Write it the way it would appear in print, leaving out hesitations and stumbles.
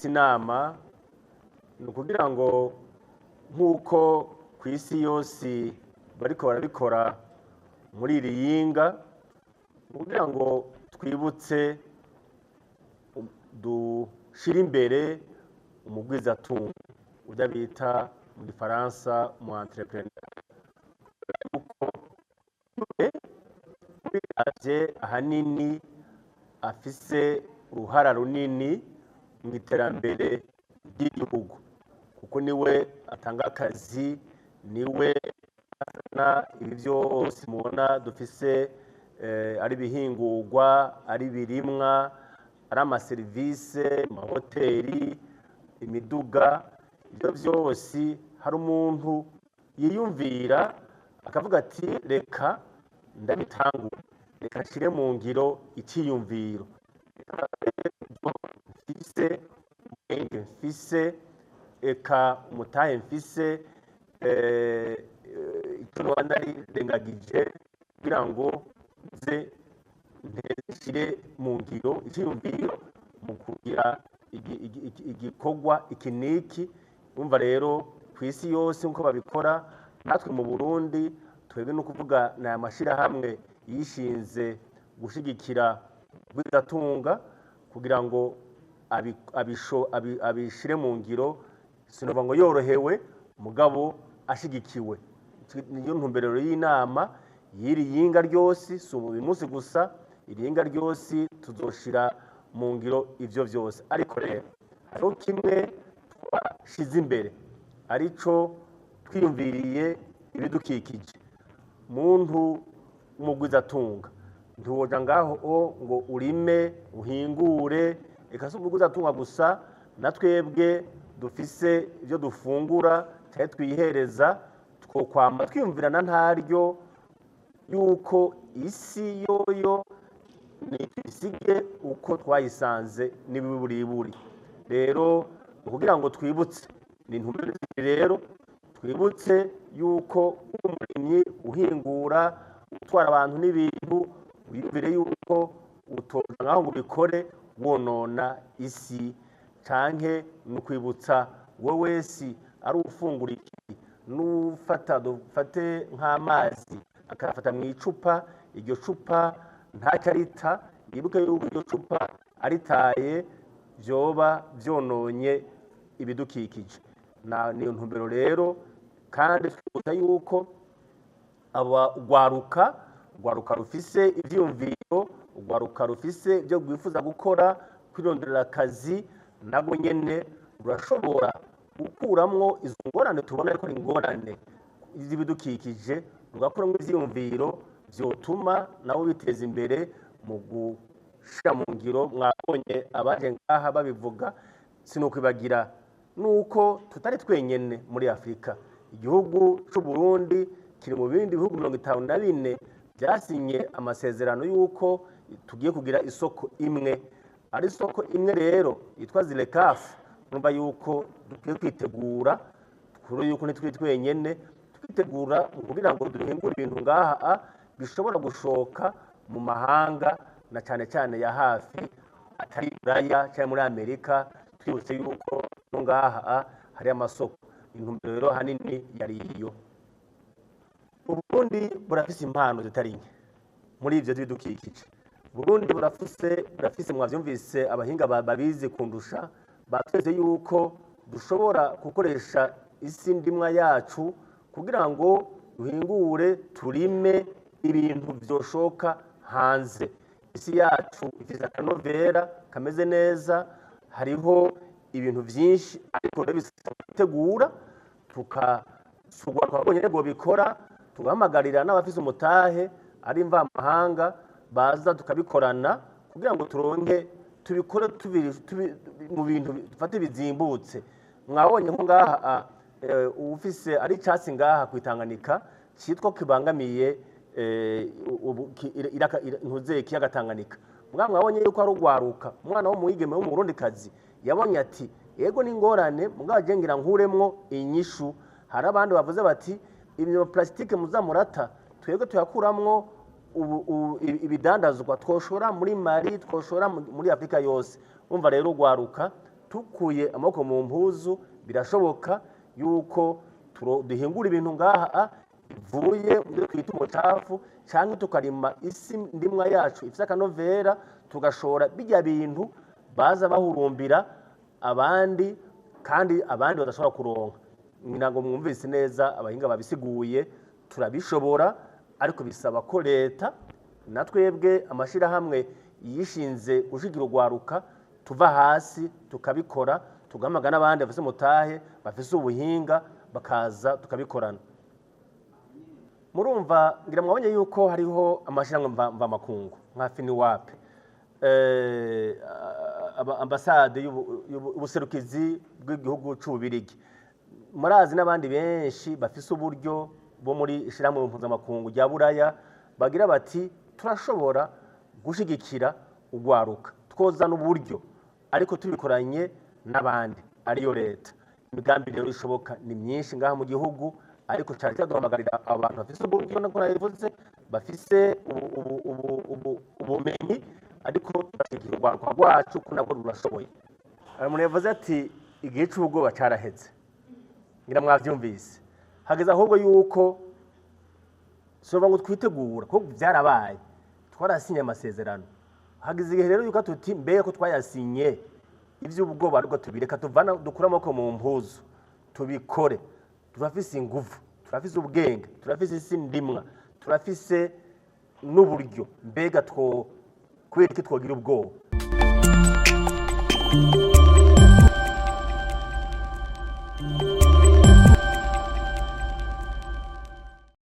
Inama ni ukugira ngo nk'uko ku isi yose bariko barabikora muri iri yinga, kugira ngo twibutse dushire imbere umugwizatunga urya bita mu gifaransa mu entrepreneur, biravye ahanini afise uruhara runini mu iterambere ry'igihugu, kuko niwe atanga akazi, niwe azana ibi vyose mubona dufise, ari ibihingurwa, ari ibirimwa, ari amaserivise, amahoteri, imiduga, ivyo vyose hari umuntu yiyumvira akavuga ati reka ndabitangure, reka nshire mu ngiro iciyumviro, mfise ubwenge mfise, eka umutahe mfise, ico noba narirengagije kugira ngo nze nshire mu ngiro iciyumviro mu kugira igikorwa iki niki. Urumva rero kw'isi yose nkuko babikora, natwe mu Burundi twebwe no kuvuga n'aya mashirahamwe yishinze gushigikira Rwigatunga kugira ngo abishire mu ngiro, sinova ngo yorohewe mugabo ashigikiwe. Niyo ntumbero y'inama y'iri yinga ryose, si uyu munsi gusa, iri yinga ryose tuzoshira mu ngiro ivyo vyose. Ariko rero hariho kimwe twashize imbere, arico twiyumviriye ibidukikije. Muntu w'umugwizatunga ntiwoja ngaho ngo urime uhingure, eka si umugwizatunga gusa, na twebwe dufise ivyo dufungura canke twihereza, twokwama twiyumvirana ntaryo yuko isi yoyo nitwisige uko twayisanze n'ibiburiburi. Rero kugira ngo twibutse, ni intumbero rero twibutse yuko umurimyi uhingura, utwara abantu n'ibintu, wiyumvire yuko utoja ngaho ngo ubikore wonona isi, canke nukwibutsa we wese ari ufungura iki, dufate nk'amazi akafata mu icupa, iryo cupa ntacarita, yibuke yuko iryo cupa aritaye vyoba vyononye ibidukikije. Niyo ntumbero rero, kandi twibutsa yuko urwaruka rufise ivyiyumviro, urwaruka rufise ivyo rwifuza gukora, kwironderera akazi, nabwo nyene rurashobora gukuramwo izo ngorane tubona ariko ari ingorane z'ibidukikije, rugakuramwo ivyiyumviro vyotuma nabo biteza imbere mu gushira mu ngiro. Mwabonye abaje ngaha babivuga, sinokwibagira nuko tutari twenyene muri Afrika. Igihugu c'u Burundi kiri mu bindi bihugu 54 byasinye amasezerano yuko tugiye kugira isoko imwe, ari isoko imwe rero yitwa Zilekafu. Numva yuko dukwiye kwitegura, kuri yuko ntituri twenyene, twitegura kugira ngo duhingure ibintu ngaha bishobora gushoka mu mahanga, na cane cane ya hafi atari Buraya cyangwa muri Amerika. Twibutse yuko ngaha hari amasoko. Intumbero rero hanini yari iyo. Uburundi burafise impano zitari nke muri ivyo bidukikije. Burundi burafise mwavyumvise abahinga babizi kundusha, batweze yuko dushobora gukoresha isi ndimwa yacu kugira ngo duhingure, turime ibintu vyoshoka hanze. Isi yacu ifise akanovera kameze neza, hariho ibintu vyinshi, ariko rero bitegura tukasugwa twabonye ngo bikora, tugahamagarira n'abafise umutahe ari mvamahanga baza tukabikorana kugira ngo turonke tubikore mu bintu dufate bizimbutse. Mwabonye nko ngaha ufise ari icatsi ngaha kwitanganika citwa kibangamiye ntuzeye ikiyaga Tanganyika. Mwabonye yuko ari ugwaruka, umwana wo muwigeme wo mu Burundikazi yabonye ati yego ni ingorane mugabo je ngira nkuremwo inyishu. Hari abandi bavuze bati ibyo plastike muzamurata twebwe tuyakuramwo ibidandazwa twoshora muri Mali, twoshora muri Afrika yose. Umva rero ugwaruka tukuye amaboko mu mpuzu birashoboka yuko duhingura ibintu ngaha ivuye muri twita umucafu cyangwa tukarima isi ndimwa yacu ifite akanovera tugashora bijya bintu baza bahurumbira abandi kandi abandi badashobora kuronka. Ngira mwumvise neza abahinga babisiguye turabishobora, ariko bisaba ko leta na twebwe amashirahamwe yishinze gushigira urwaruka tuva hasi tukabikora, tugamaga n'abandi bafise mutahe bafise ubuhinga bakaza tukabikorana. Murumva ngira mwabonye yuko hariho amashirahamwe mva makungu nka FINIWAP, ambasade y'ubuserukizi bw'igihugu c'Ububirigi, murazi n'abandi benshi bafise uburyo bo muri ishirahamwe mpuzamakungu rya Buraya bagira bati turashobora gushigikira urwaruka twozana uburyo ariko tubikoranye n'abandi ariyo leta. Imigambi rero ishoboka ni myinshi ngaha mu gihugu, ariko cyane duhamagarira abantu bafise uburyo nako nabivuze bafise ubumenyi, ariko tugashigira urwaruka rwacu ko nabwo rurashoboye. Umuntu yavuze ati igihe c'ubwoba caraheze, ngira mwavyumvise, hageze ahubwo yuko soba ngo twitegura ko byarabaye twarasinye amasezerano. Hageze igihe rero yuko tuti mbeye ko twayasinye ivy'ubwoba ariko tubireka tuvana dukura amaboko mu mpuzu tubikore. Turafise ingufu, turafise ubwenge, turafise isi ndimwa, turafise n'uburyo, mbega kubera iki twogira ubwoba.